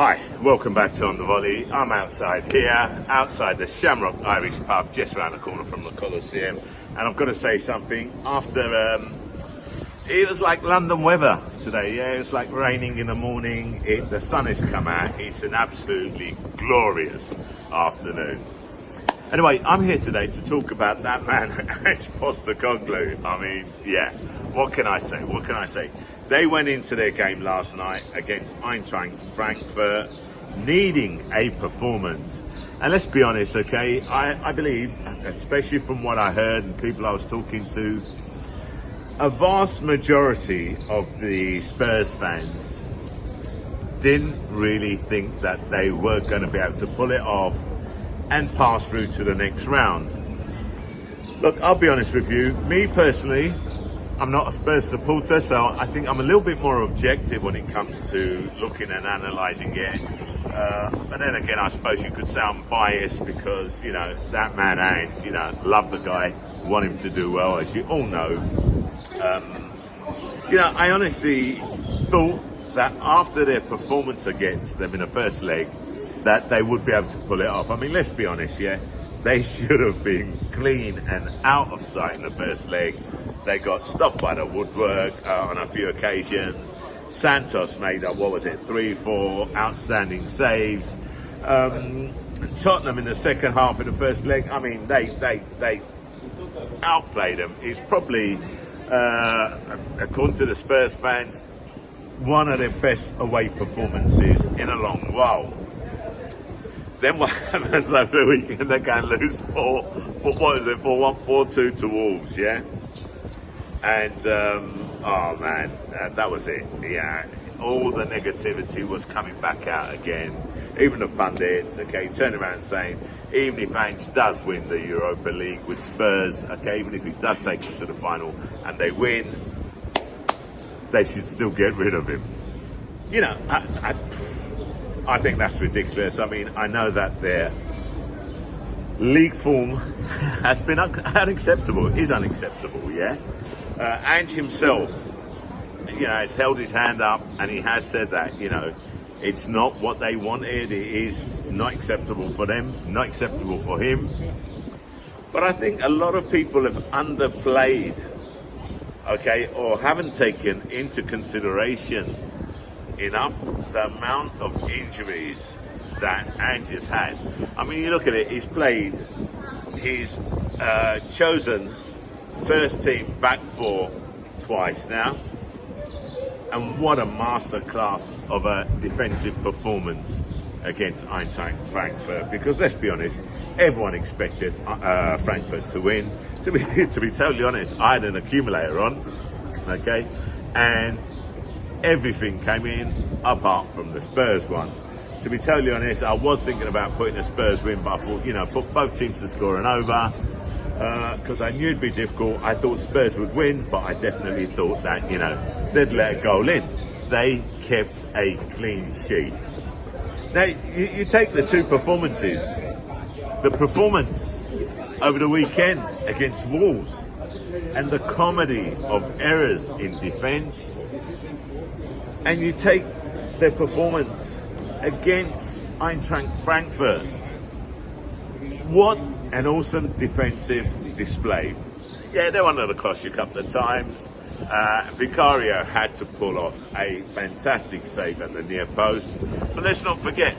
Hi, welcome back to On The Volley. I'm outside here, outside the Shamrock Irish pub, just around the corner from the Coliseum. And I've got to say something, after, it was like London weather today, yeah? It was like raining in the morning, the sun has come out, it's an absolutely glorious afternoon. Anyway, I'm here today to talk about that man, Ange. I mean, yeah, what can I say? They went into their game last night against Eintracht Frankfurt needing a performance. And let's be honest, okay, I believe, especially from what I heard and people I was talking to, a vast majority of the Spurs fans didn't really think that they were going to be able to pull it off and pass through to the next round. Look, I'll be honest with you, me personally, I'm not a Spurs supporter, so I think I'm a little bit more objective when it comes to looking and analysing it. But then again, I suppose you could say I'm biased because, you know, that man Ange, you know, love the guy, want him to do well, as you all know. You know, I honestly thought that after their performance against them in the first leg, that they would be able to pull it off. I mean, let's be honest, yeah, they should have been clean and out of sight in the first leg. They got stopped by the woodwork on a few occasions. Santos made up, 3-4 outstanding saves. Tottenham in the second half of the first leg, I mean, they outplayed them. It's probably, according to the Spurs fans, one of their best away performances in a long while. Then what happens over the weekend? They can lose 4-2 to Wolves, yeah? And, oh man, that was it. Yeah, all the negativity was coming back out again. Even the pundits, okay, turning around saying, even if Ange does win the Europa League with Spurs, okay, even if he does take them to the final and they win, they should still get rid of him. You know, I think that's ridiculous. I mean, I know that their league form has been unacceptable, is unacceptable, yeah? Ange himself, you know, has held his hand up and he has said that, you know, it's not what they wanted, it is not acceptable for them, not acceptable for him. But I think a lot of people have underplayed, okay, or haven't taken into consideration enough the amount of injuries that Ange has had. I mean, you look at it, he's chosen first team back four twice now, and what a masterclass of a defensive performance against Eintracht Frankfurt, because let's be honest, everyone expected Frankfurt to win. To be totally honest, I had an accumulator on, okay, and everything came in apart from the Spurs one. To be totally honest, I was thinking about putting a Spurs win, but I thought, you know, put both teams to score an over, because I knew it'd be difficult. I thought Spurs would win, but I definitely thought that, you know, they'd let a goal in. They kept a clean sheet. Now, you take the two performances. The performance over the weekend against Wolves and the comedy of errors in defence, and you take their performance against Eintracht Frankfurt. What an awesome defensive display. Yeah, they wanted to cost you a couple of times. Vicario had to pull off a fantastic save at the near post. But let's not forget,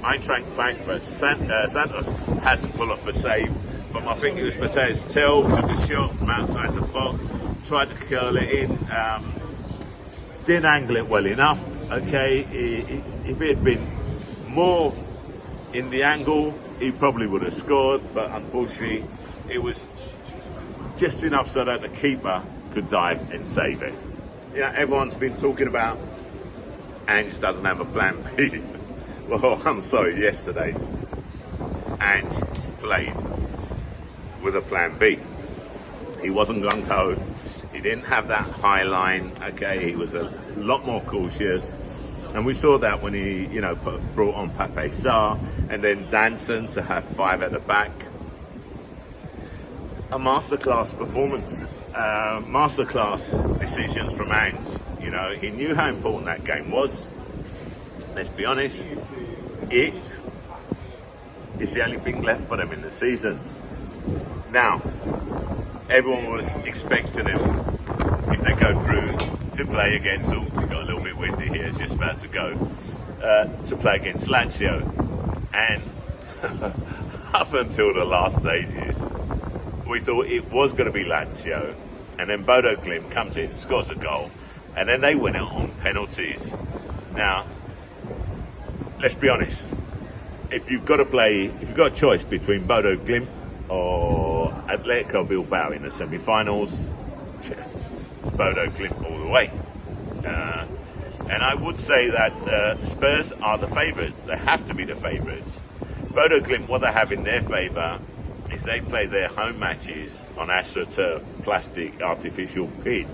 Eintracht Frankfurt, Santos had to pull off a save. But I think it was Mateus Tell took a shot from outside the box, tried to curl it in, didn't angle it well enough. Okay, if it had been more in the angle, he probably would have scored, but unfortunately it was just enough so that the keeper could dive and save it. You know, everyone's been talking about Ange doesn't have a plan B. Well, I'm sorry, yesterday Ange played with a plan B. He wasn't gung-ho. He didn't have that high line, okay, he was a lot more cautious. And we saw that when he, you know, brought on Shah and then Danson to have five at the back. A masterclass performance, masterclass decisions from Ange. You know, he knew how important that game was. let's be honest, it is the only thing left for them in the season. Now, everyone was expecting them, if they go through, to play against, oh, it's got a little bit windy here, it's just about to go, to play against Lazio. And up until the last stages, we thought it was going to be Lazio. And then Bodo Glimt comes in, scores a goal, and then they win it on penalties. Now, let's be honest, if you've got a choice between Bodo Glimt or Atletico Bilbao in the semi-finals, it's Bodo Glimt all the way. And I would say that Spurs are the favourites. They have to be the favourites. Bodo Glimt, what they have in their favour is they play their home matches on AstroTurf, plastic, artificial pitch.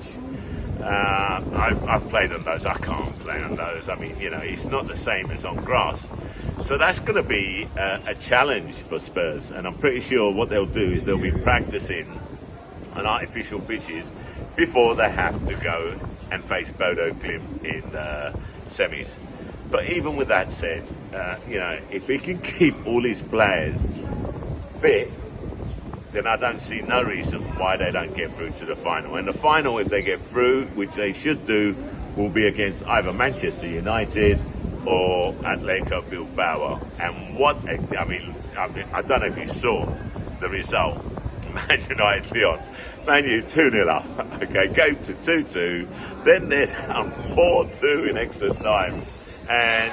I've played on those. I can't play on those. I mean, it's not the same as on grass. So that's going to be a challenge for Spurs. And I'm pretty sure what they'll do is they'll be practicing on artificial pitches before they have to go and face Bodo Glimt in semis. But even with that said, if he can keep all his players fit, then I don't see no reason why they don't get through to the final. And the final, if they get through, which they should do, will be against either Manchester United or Atletico Bilbao. And I don't know if you saw the result. Man United Lyon. Man U 2-0 up. Okay, game to 2-2. Then they're down 4-2 in extra time. And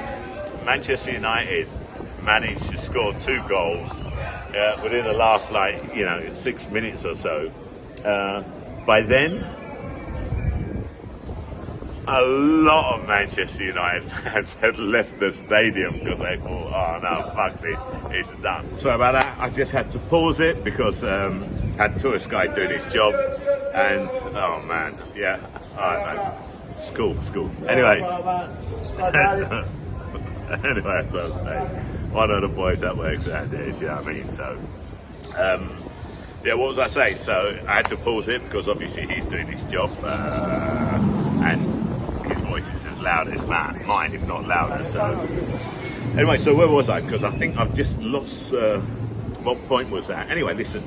Manchester United managed to score 2 goals within the last 6 minutes or so. By then, a lot of Manchester United fans had left the stadium because they thought, oh no, fuck this, it's done. So about that, I just had to pause it because I had tourist guy doing his job, and oh man, yeah, alright man, school. Anyway, anyway, that's what I was saying. One of the boys that works at Ange, you know what I mean? So, what was I saying? So I had to pause it because obviously he's doing his job, and his voice is as loud as mine, if not louder. So anyway, so where was I? Because I think I've just lost what point was that? Anyway, listen,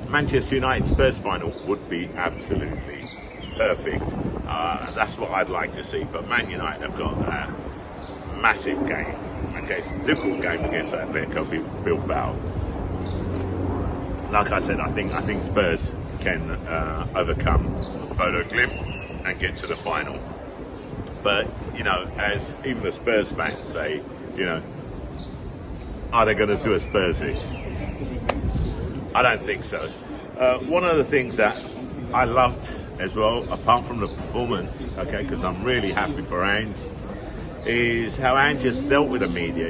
Manchester United Spurs final would be absolutely perfect. That's what I'd like to see. But Man United have got a massive game. Okay, it's a difficult game against Atletico Bilbao. Like I said, I think Spurs can overcome Bodo Glimt and get to the final. But, as even the Spurs fans say, are they going to do a Spursy? I don't think so. One of the things that I loved as well, apart from the performance, okay, because I'm really happy for Ange, is how Ange has dealt with the media.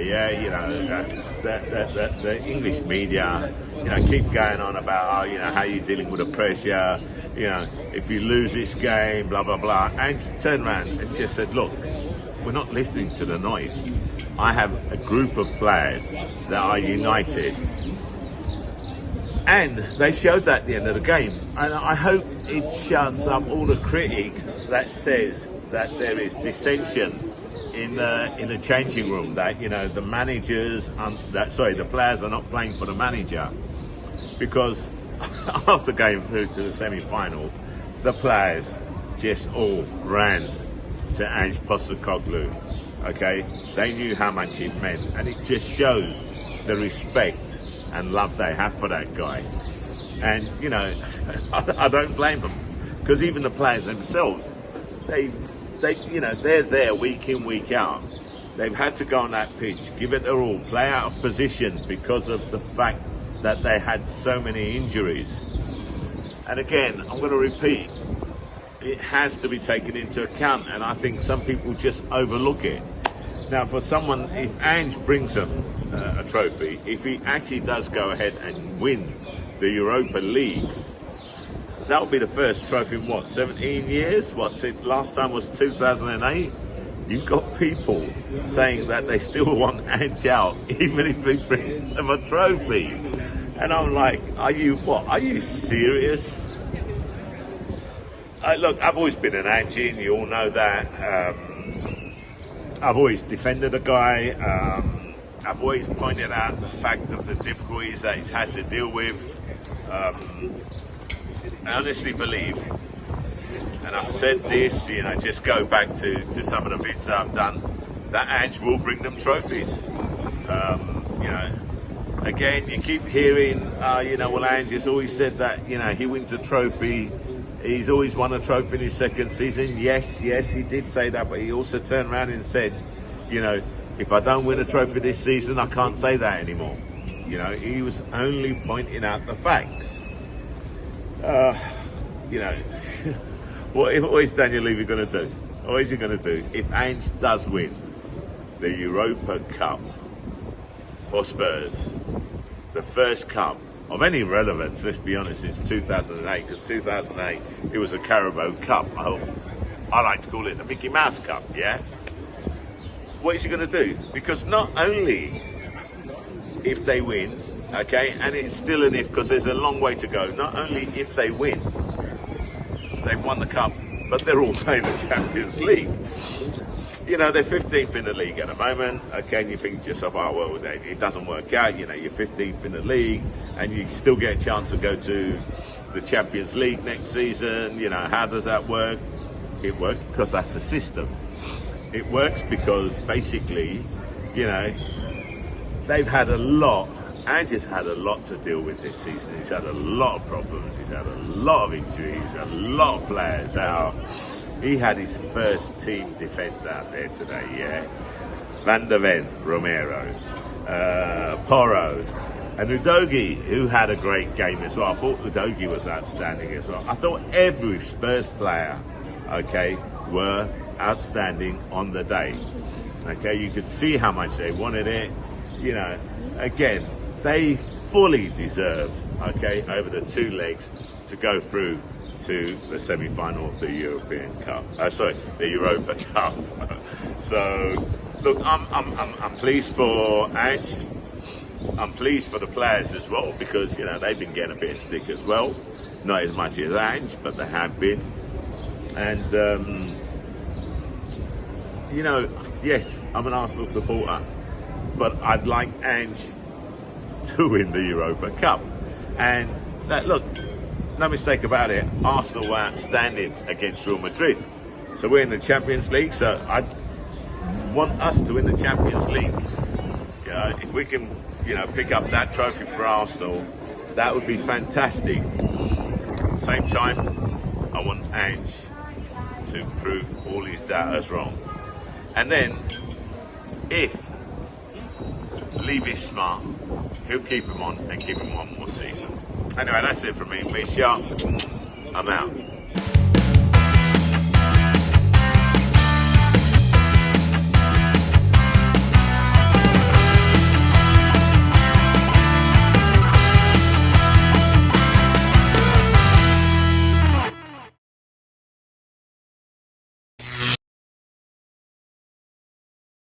The English media, keep going on about how you're dealing with the pressure. If you lose this game, blah blah blah. Ange turned around and just said, "Look, we're not listening to the noise. I have a group of players that are united." And they showed that at the end of the game. And I hope it shuts up all the critics that says that there is dissension in the changing room, that the the players are not playing for the manager, because after going through to the semi-final, the players just all ran to Ange Postecoglou. Okay, they knew how much it meant, and it just shows the respect and love they have for that guy. And I don't blame them, because even the players themselves, they're there week in, week out. They've had to go on that pitch, give it their all, play out of position because of the fact that they had so many injuries. And again, I'm going to repeat, it has to be taken into account, and I think some people just overlook it. Now, for someone, if Ange brings them a trophy, if he actually does go ahead and win the Europa League, that'll be the first trophy in 17 years? Last time was 2008? You've got people saying that they still want Ange out, even if he brings them a trophy. And I'm like, are you serious? Look, I've always been an Ange, you all know that. I've always defended the guy. I've always pointed out the fact of the difficulties that he's had to deal with. I honestly believe, and I've said this, just go back to some of the bits that I've done, that Ange will bring them trophies. Again, you keep hearing, well, Ange has always said that, he wins a trophy. He's always won a trophy in his second season. Yes, he did say that, but he also turned around and said, if I don't win a trophy this season, I can't say that anymore. He was only pointing out the facts. What is Daniel Levy going to do? What is he going to do if Ange does win the Europa Cup for Spurs? The first cup of any relevance, let's be honest, since 2008, because 2008 it was a Carabao Cup. I like to call it the Mickey Mouse Cup, yeah? What is he going to do? Because not only if they win, okay, and it's still an if because there's a long way to go, not only if they win, they've won the cup, but they're also in the Champions League. They're 15th in the league at the moment, okay, and you think to yourself, oh, well, it doesn't work out, you're 15th in the league, and you still get a chance to go to the Champions League next season. How does that work? It works because that's the system. It works because basically, they've had a lot, Ange's had a lot to deal with this season. He's had a lot of problems, he's had a lot of injuries, a lot of players out. He had his first team defence out there today, yeah. Van der Ven, Romero, Porro, and Udogie, who had a great game as well. I thought Udogie was outstanding as well. I thought every Spurs player, okay, were outstanding on the day. Okay, you could see how much they wanted it. Again, they fully deserve, okay, over the two legs to go through to the semi-final of the European Cup. The Europa Cup. So, look, I'm pleased for Ange. I'm pleased for the players as well because they've been getting a bit of stick as well. Not as much as Ange, but they have been. And yes, I'm an Arsenal supporter, but I'd like Ange to win the Europa Cup. And look, no mistake about it, Arsenal were outstanding against Real Madrid. So we're in the Champions League, so I want us to win the Champions League. If we can, pick up that trophy for Arsenal, that would be fantastic. At the same time, I want Ange to prove all his doubters wrong. And then, if Levy's smart, he'll keep him on and keep him one more season. Anyway, that's it from me. Shah, I'm out.